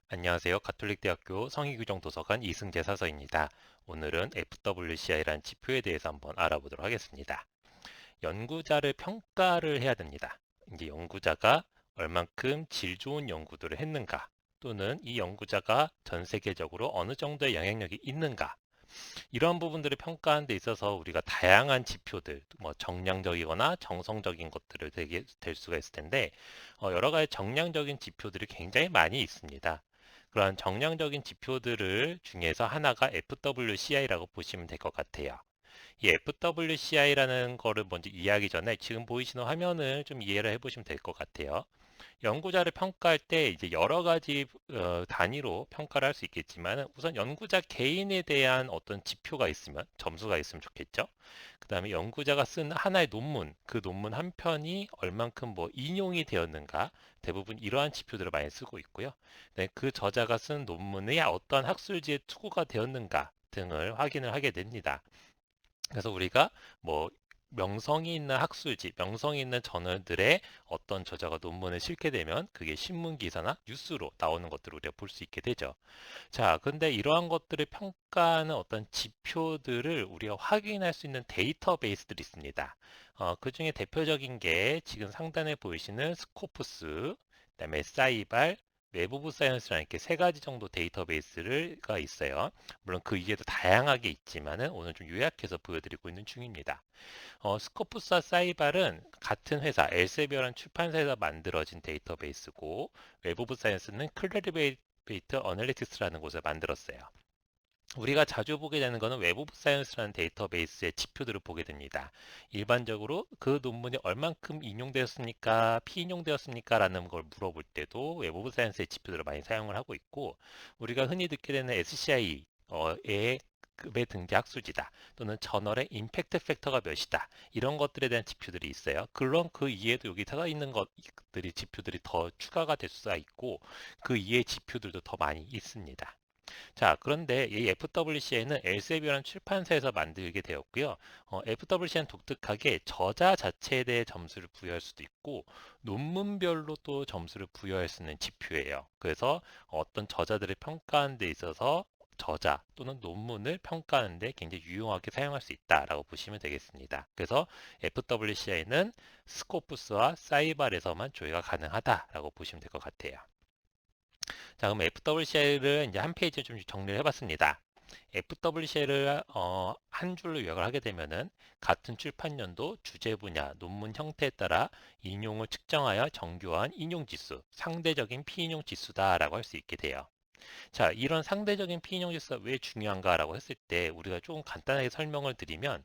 안녕하세요. 가톨릭대학교 성희규정도서관 이승재 사서입니다. 오늘은 FWCI라는 지표에 대해서 한번 알아보도록 하겠습니다. 연구자를 평가를 해야 됩니다. 이제 연구자가 얼만큼 질 좋은 연구들을 했는가, 또는 이 연구자가 전 세계적으로 어느 정도의 영향력이 있는가, 이런 부분들을 평가하는 데 있어서 우리가 다양한 지표들, 뭐 정량적이거나 정성적인 것들을 될 수가 있을 텐데, 여러 가지 정량적인 지표들이 굉장히 많이 있습니다. 그러한 정량적인 지표들을 중에서 하나가 FWCI라고 보시면 될 것 같아요. 이 FWCI라는 거를 먼저 이해하기 전에 지금 보이시는 화면을 좀 이해를 해보시면 될 것 같아요. 연구자를 평가할 때 이제 여러 가지 단위로 평가를 할 수 있겠지만 우선 연구자 개인에 대한 어떤 지표가 있으면 점수가 있으면 좋겠죠. 그 다음에 연구자가 쓴 하나의 논문, 그 논문 한 편이 얼만큼 뭐 인용이 되었는가, 대부분 이러한 지표들을 많이 쓰고 있고요. 네, 그 저자가 쓴 논문이 어떤 학술지에 투고가 되었는가 등을 확인을 하게 됩니다. 그래서 우리가 뭐 명성이 있는 학술지, 명성이 있는 저널들의 어떤 저자가 논문을 실게 되면 그게 신문 기사나 뉴스로 나오는 것들을 우리가 볼 수 있게 되죠. 자, 근데 이러한 것들을 평가하는 어떤 지표들을 우리가 확인할 수 있는 데이터베이스들이 있습니다. 그 중에 대표적인 게 지금 상단에 보이시는 스코프스, 그다음에 사이발, 웹오브 사이언스라는 이렇게 세 가지 정도 데이터베이스가 있어요. 물론 그 이외에도 다양하게 있지만은 오늘 좀 요약해서 보여드리고 있는 중입니다. 스코프스와 사이발은 같은 회사, 엘세비어라는 출판사에서 만들어진 데이터베이스고, 웹 오브 사이언스는 클래리베이트 어널리티스라는 곳을 만들었어요. 우리가 자주 보게 되는 것은 웹 오브 사이언스라는 데이터베이스의 지표들을 보게 됩니다. 일반적으로 그 논문이 얼만큼 인용되었습니까? 피인용되었습니까? 라는 걸 물어볼 때도 웹 오브 사이언스의 지표들을 많이 사용을 하고 있고, 우리가 흔히 듣게 되는 SCI의 급의 등재 학술지다, 또는 저널의 임팩트 팩터가 몇이다, 이런 것들에 대한 지표들이 있어요. 물론 그 이외에도 여기 들어 있는 것들이 지표들이 더 추가가 될 수가 있고, 그 이외의 지표들도 더 많이 있습니다. 자, 그런데 이 FWC에는 엘세비어라는 출판사에서 만들게 되었고요. FWC는 독특하게 저자 자체에 대해 점수를 부여할 수도 있고, 논문별로 또 점수를 부여할 수 있는 지표예요. 그래서 어떤 저자들을 평가하는 데 있어서 저자 또는 논문을 평가하는 데 굉장히 유용하게 사용할 수 있다라고 보시면 되겠습니다. 그래서 FWCI는 스코프스와 사이발에서만 조회가 가능하다라고 보시면 될 것 같아요. 자, 그럼 FWCL을 이제 한 페이지 좀 정리를 해봤습니다. FWCL을 한 줄로 요약을 하게 되면은 같은 출판 연도, 주제 분야, 논문 형태에 따라 인용을 측정하여 정교한 인용 지수, 상대적인 피인용 지수다라고 할 수 있게 돼요. 자, 이런 상대적인 피인용 지수가 왜 중요한가라고 했을 때 우리가 조금 간단하게 설명을 드리면,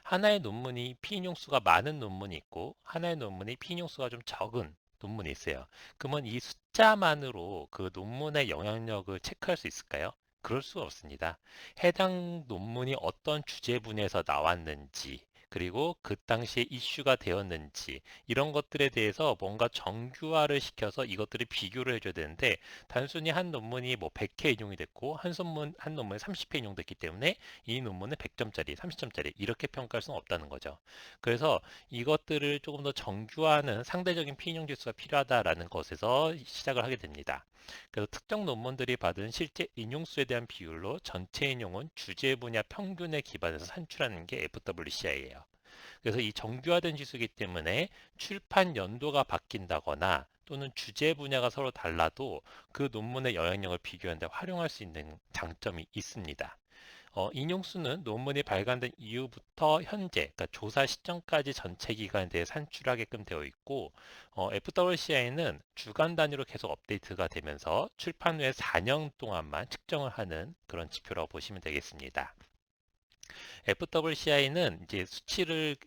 하나의 논문이 피인용 수가 많은 논문이 있고 하나의 논문이 피인용 수가 좀 적은 논문이 있어요. 그러면 이 숫자만으로 그 논문의 영향력을 체크할 수 있을까요? 그럴 수 없습니다. 해당 논문이 어떤 주제 분야에서 나왔는지, 그리고 그 당시에 이슈가 되었는지, 이런 것들에 대해서 뭔가 정규화를 시켜서 이것들을 비교를 해줘야 되는데, 단순히 한 논문이 뭐 100회 인용이 됐고 한 논문에 30회 인용됐기 때문에 이 논문은 100점짜리, 30점짜리 이렇게 평가할 수는 없다는 거죠. 그래서 이것들을 조금 더 정교화하는 상대적인 피인용 지수가 필요하다라는 것에서 시작을 하게 됩니다. 그래서 특정 논문들이 받은 실제 인용수에 대한 비율로 전체 인용은 주제 분야 평균에 기반해서 산출하는 게 FWCI예요. 그래서 이 정교화된 지수이기 때문에 출판 연도가 바뀐다거나 또는 주제 분야가 서로 달라도 그 논문의 영향력을 비교하는데 활용할 수 있는 장점이 있습니다. 인용수는 논문이 발간된 이후부터 현재, 그러니까 조사 시점까지 전체 기간에 대해 산출하게끔 되어 있고, FWCI는 주간 단위로 계속 업데이트가 되면서 출판 후에 4년 동안만 측정을 하는 그런 지표라고 보시면 되겠습니다. FWCI는 이제 수치를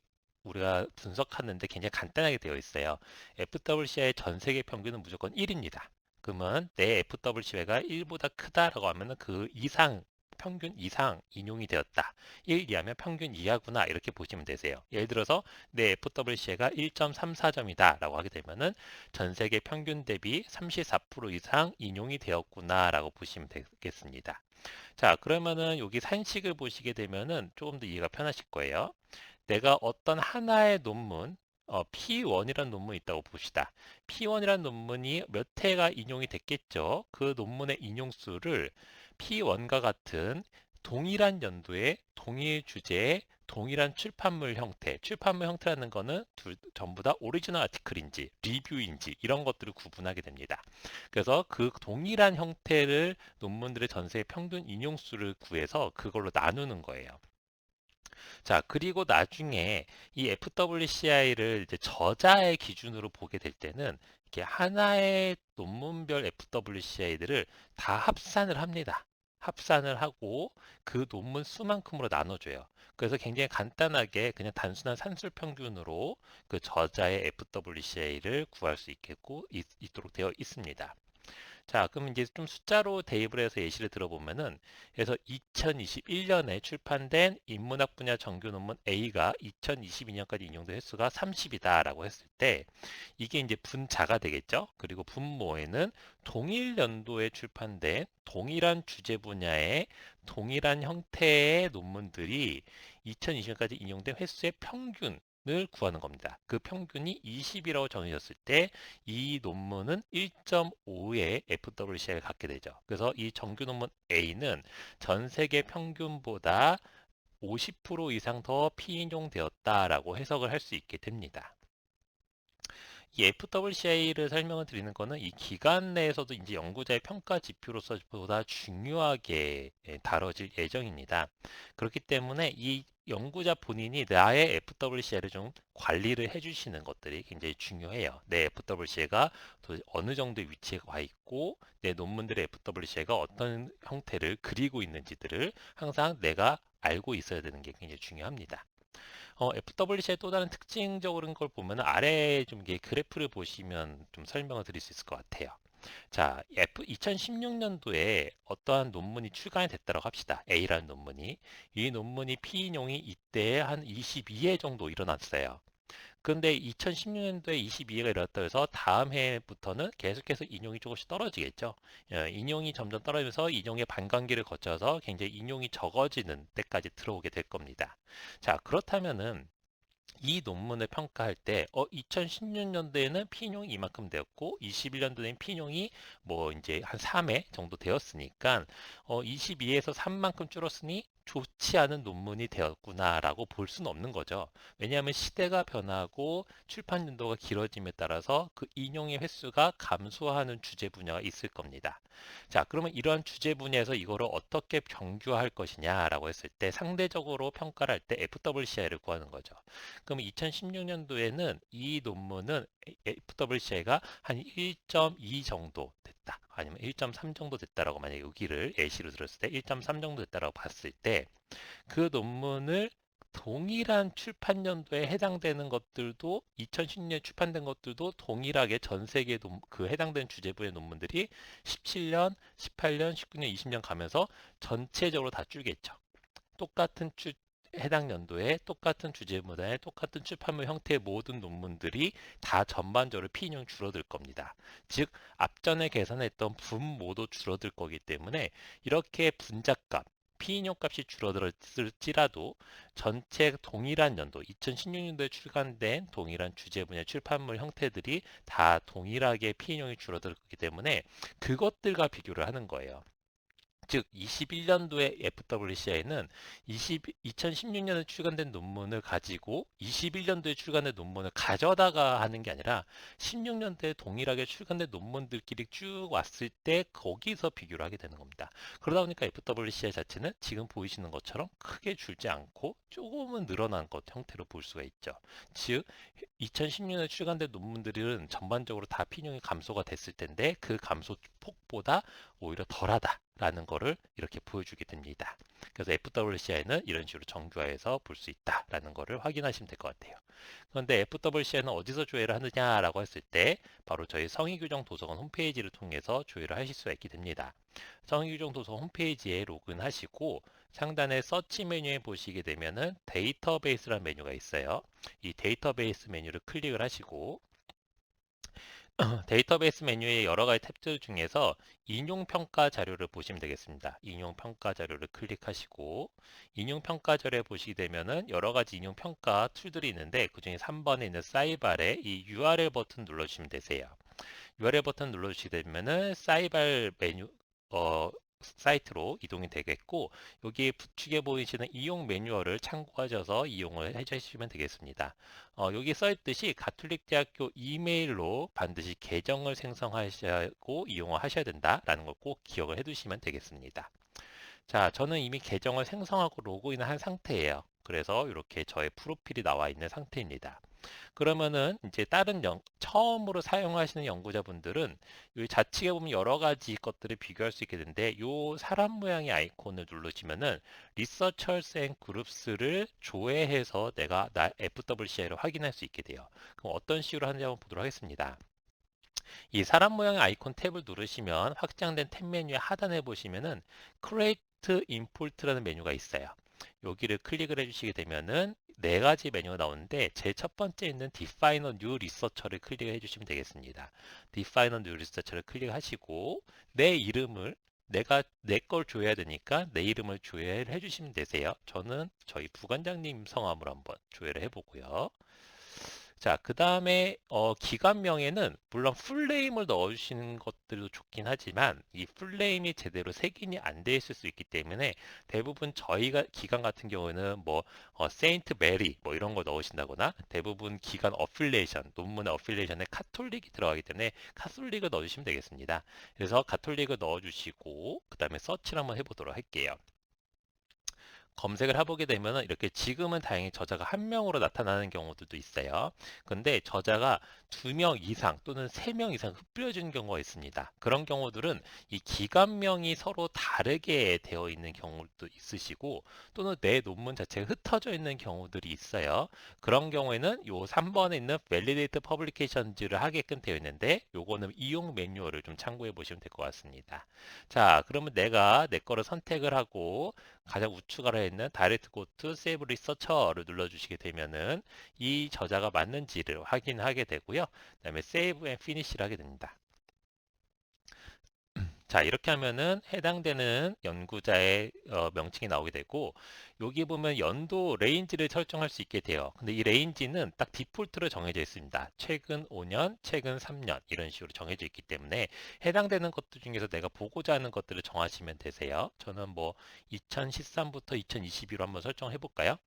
우리가 분석하는데 굉장히 간단하게 되어 있어요. FWCI의 전 세계 평균은 무조건 1입니다. 그러면 내 FWCI가 1보다 크다라고 하면 그 이상, 평균 이상 인용이 되었다. 1 이하면 평균 이하구나 이렇게 보시면 되세요. 예를 들어서 내 FWCI가 1.34점이다 라고 하게 되면은 전 세계 평균 대비 34% 이상 인용이 되었구나 라고 보시면 되겠습니다. 자, 그러면은 여기 산식을 보시게 되면은 조금 더 이해가 편하실 거예요. 내가 어떤 하나의 논문, P1이라는 논문이 있다고 봅시다. P1이라는 논문이 몇 회가 인용이 됐겠죠. 그 논문의 인용수를 P1과 같은 동일한 연도에 동일 주제에 동일한 출판물 형태, 출판물 형태라는 거는 전부 다 오리지널 아티클인지 리뷰인지 이런 것들을 구분하게 됩니다. 그래서 그 동일한 형태를 논문들의 전체 평균 인용수를 구해서 그걸로 나누는 거예요. 자, 그리고 나중에 이 FWCI를 이제 저자의 기준으로 보게 될 때는 이렇게 하나의 논문별 FWCI들을 다 합산을 합니다. 합산을 하고 그 논문 수만큼으로 나눠줘요. 그래서 굉장히 간단하게 그냥 단순한 산술 평균으로 그 저자의 FWCI를 구할 수 있도록 되어 있습니다. 자, 그럼 이제 좀 숫자로 대입을 해서 예시를 들어보면은, 그래서 2021년에 출판된 인문학 분야 정규 논문 A가 2022년까지 인용된 횟수가 30이다라고 했을 때, 이게 이제 분자가 되겠죠? 그리고 분모에는 동일 연도에 출판된 동일한 주제 분야의 동일한 형태의 논문들이 2020년까지 인용된 횟수의 평균, 을 구하는 겁니다. 그 평균이 20이라고 정해졌을 때 이 논문은 1.5의 FWCI를 갖게 되죠. 그래서 이 정규 논문 A는 전 세계 평균보다 50% 이상 더 피인용되었다라고 해석을 할 수 있게 됩니다. 이 FWCI를 설명을 드리는 거는 이 기간 내에서도 이제 연구자의 평가 지표로서 보다 중요하게 다뤄질 예정입니다. 그렇기 때문에 이 연구자 본인이 나의 FWCI를 좀 관리를 해주시는 것들이 굉장히 중요해요. 내 FWCI가 어느 정도 위치에 와 있고 내 논문들의 FWCI가 어떤 형태를 그리고 있는지들을 항상 내가 알고 있어야 되는 게 굉장히 중요합니다. FWC의 또 다른 특징적인 걸 보면 아래에 좀 이게 그래프를 보시면 좀 설명을 드릴 수 있을 것 같아요. 자, 2016년도에 어떠한 논문이 출간이 됐다고 합시다. A라는 논문이. 이 논문이 피인용이 이때 한 22회 정도 일어났어요. 그런데 2016년도에 22회가 일어났다 해서 다음 해부터는 계속해서 인용이 조금씩 떨어지겠죠. 인용이 점점 떨어지면서 인용의 반감기를 거쳐서 굉장히 인용이 적어지는 때까지 들어오게 될 겁니다. 자, 그렇다면은 이 논문을 평가할 때 2016년도에는 피인용이 이만큼 되었고 21년도에는 피인용이 뭐 이제 한 3회 정도 되었으니까 22에서 3만큼 줄었으니 좋지 않은 논문이 되었구나라고 볼 수는 없는 거죠. 왜냐하면 시대가 변하고 출판 연도가 길어짐에 따라서 그 인용의 횟수가 감소하는 주제 분야가 있을 겁니다. 자, 그러면 이러한 주제 분야에서 이거를 어떻게 정규화할 것이냐라고 했을 때 상대적으로 평가를 할 때 FWCI를 구하는 거죠. 그럼 2016년도에는 이 논문은 FWCI가 한 1.2 정도 됐다. 아니면 1.3 정도 됐다라고 만약에 여기를 예시로 들었을 때 1.3 정도 됐다라고 봤을 때 그 논문을 동일한 출판 연도에 해당되는 것들도 2016년에 출판된 것들도 동일하게 전 세계 그 해당되는 주제부의 논문들이 17년, 18년, 19년, 20년 가면서 전체적으로 다 줄겠죠. 똑같은 해당 연도에 똑같은 주제문화에 똑같은 출판물 형태의 모든 논문들이 다 전반적으로 피인용이 줄어들 겁니다. 즉 앞전에 계산했던 분모도 줄어들 거기 때문에 이렇게 분자값 피인용 값이 줄어들었을지라도 전체 동일한 연도 2016년도에 출간된 동일한 주제 분야 출판물 형태들이 다 동일하게 피인용이 줄어들 거기 때문에 그것들과 비교를 하는 거예요. 즉 21년도의 FWCI는 2016년에 출간된 논문을 가지고 21년도에 출간된 논문을 가져다가 하는 게 아니라 16년도에 동일하게 출간된 논문들끼리 쭉 왔을 때 거기서 비교를 하게 되는 겁니다. 그러다 보니까 FWCI 자체는 지금 보이시는 것처럼 크게 줄지 않고 조금은 늘어난 것 형태로 볼 수가 있죠. 즉 2016년에 출간된 논문들은 전반적으로 다 피용이 감소가 됐을 텐데 그 감소 폭보다 오히려 덜하다라는 거를 이렇게 보여주게 됩니다. 그래서 FWCI는 이런 식으로 정규화해서 볼 수 있다라는 거를 확인하시면 될 것 같아요. 그런데 FWCI는 어디서 조회를 하느냐라고 했을 때 바로 저희 성의규정 도서관 홈페이지를 통해서 조회를 하실 수가 있게 됩니다. 성의규정 도서관 홈페이지에 로그인하시고 상단의 서치 메뉴에 보시게 되면은 데이터베이스라는 메뉴가 있어요. 이 데이터베이스 메뉴를 클릭을 하시고 데이터베이스 메뉴의 여러 가지 탭들 중에서 인용 평가 자료를 보시면 되겠습니다. 인용 평가 자료를 클릭하시고 인용 평가 자료에 보시게 되면은 여러 가지 인용 평가 툴들이 있는데 그중에 3번에 있는 사이발에 이 URL 버튼 눌러주시면 되세요. URL 버튼 눌러주시게 되면은 사이발 메뉴 사이트로 이동이 되겠고 여기 부축에 보이시는 이용 매뉴얼을 참고하셔서 이용을 해주시면 되겠습니다. 여기 써있듯이 가톨릭 대학교 이메일로 반드시 계정을 생성하시고 이용을 하셔야 된다라는 걸 꼭 기억을 해두시면 되겠습니다. 자, 저는 이미 계정을 생성하고 로그인을 한 상태예요. 그래서 이렇게 저의 프로필이 나와 있는 상태입니다. 그러면은 이제 처음으로 사용하시는 연구자분들은 이 좌측에 보면 여러 가지 것들을 비교할 수 있게 되는데 이 사람 모양의 아이콘을 누르시면은 리서처스 앤 그룹스를 조회해서 내가 나 FWCI를 확인할 수 있게 돼요. 그럼 어떤 식으로 하는지 한번 보도록 하겠습니다. 이 사람 모양의 아이콘 탭을 누르시면 확장된 탭 메뉴의 하단에 보시면은 Create Import라는 메뉴가 있어요. 여기를 클릭을 해주시게 되면은 네 가지 메뉴가 나오는데 제일 첫 번째 있는 Define a New Researcher를 클릭해 주시면 되겠습니다. Define a New Researcher를 클릭하시고 내 이름을 내 걸 조회해야 되니까 내 이름을 조회를 해주시면 되세요. 저는 저희 부관장님 성함으로 한번 조회를 해보고요. 자, 그 다음에 기관명에는 물론 풀네임을 넣어주시는 것들도 좋긴 하지만 이 풀네임이 제대로 색인이 안 돼 있을 수 있기 때문에 대부분 저희가 기관 같은 경우에는 뭐 세인트 메리 뭐 이런 거 넣으신다거나 대부분 기관 어필레이션 논문의 어필레이션에 카톨릭이 들어가기 때문에 카톨릭을 넣어주시면 되겠습니다. 그래서 카톨릭을 넣어주시고 그 다음에 서치를 한번 해보도록 할게요. 검색을 해보게 되면 이렇게 지금은 다행히 저자가 한 명으로 나타나는 경우들도 있어요. 근데 저자가 2명 이상 또는 3명 이상 흩뿌려지는 경우가 있습니다. 그런 경우들은 이 기관명이 서로 다르게 되어 있는 경우도 있으시고 또는 내 논문 자체가 흩어져 있는 경우들이 있어요. 그런 경우에는 요 3번에 있는 Validate Publications를 하게끔 되어 있는데 요거는 이용 매뉴얼을 좀 참고해 보시면 될 것 같습니다. 자, 그러면 내가 내 거를 선택을 하고 가장 우측 아래에 있는 Direct Go to Save Researcher를 눌러주시게 되면은 이 저자가 맞는지를 확인하게 되고요. 그다음에 Save and Finish를 하게 됩니다. 자, 이렇게 하면은 해당되는 연구자의 명칭이 나오게 되고 여기 보면 연도 레인지를 설정할 수 있게 돼요. 근데 이 레인지는 딱 디폴트로 정해져 있습니다. 최근 5년, 최근 3년 이런 식으로 정해져 있기 때문에 해당되는 것들 중에서 내가 보고자 하는 것들을 정하시면 되세요. 저는 뭐 2013부터 2022로 한번 설정해 볼까요?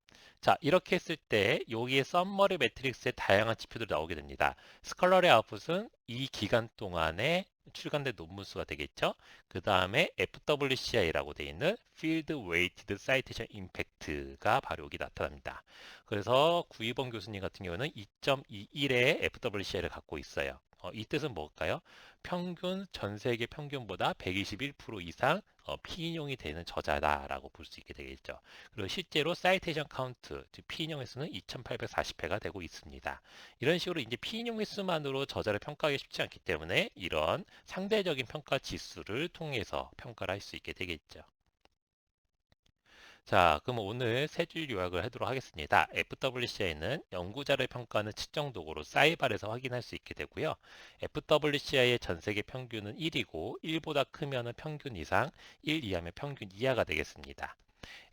자, 이렇게 했을 때 여기에 썸머리 매트릭스에 다양한 지표들이 나오게 됩니다. 스컬러리 아웃풋은 이 기간 동안에 출간된 논문 수가 되겠죠. 그 다음에 FWCI라고 되어 있는 Field Weighted Citation Impact가 바로 여기 나타납니다. 그래서 구이범 교수님 같은 경우는 2.21의 FWCI를 갖고 있어요. 이 뜻은 뭘까요? 평균 전 세계 평균보다 121% 이상 피인용이 되는 저자다라고 볼 수 있게 되겠죠. 그리고 실제로 사이테이션 카운트, 즉 피인용 횟수는 2,840회가 되고 있습니다. 이런 식으로 이제 피인용 횟수만으로 저자를 평가하기 쉽지 않기 때문에 이런 상대적인 평가 지수를 통해서 평가를 할 수 있게 되겠죠. 자, 그럼 오늘 세 줄 요약을 하도록 하겠습니다. FWCI는 연구자를 평가하는 측정 도구로 사이발에서 확인할 수 있게 되고요. FWCI의 전 세계 평균은 1이고 1보다 크면 평균 이상, 1 이하면 평균 이하가 되겠습니다.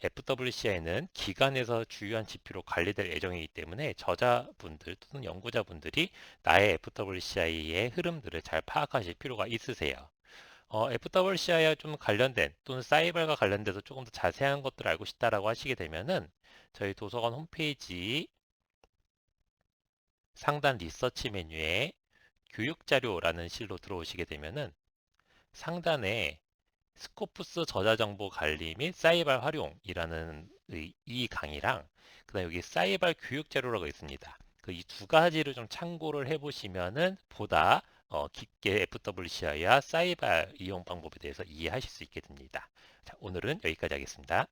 FWCI는 기관에서 주요한 지표로 관리될 예정이기 때문에 저자분들 또는 연구자분들이 나의 FWCI의 흐름들을 잘 파악하실 필요가 있으세요. FWCI와 좀 관련된 또는 사이버과 관련돼서 조금 더 자세한 것들을 알고 싶다라고 하시게 되면은 저희 도서관 홈페이지 상단 리서치 메뉴에 교육자료라는 실로 들어오시게 되면은 상단에 스코프스 저자정보 관리 및 사이발 활용이라는 이 강의랑 그다음 여기 사이발 교육자료라고 있습니다. 그 이 두 가지를 좀 참고를 해보시면은 보다 깊게 FWCI와 사이발 이용 방법에 대해서 이해하실 수 있게 됩니다. 자, 오늘은 여기까지 하겠습니다.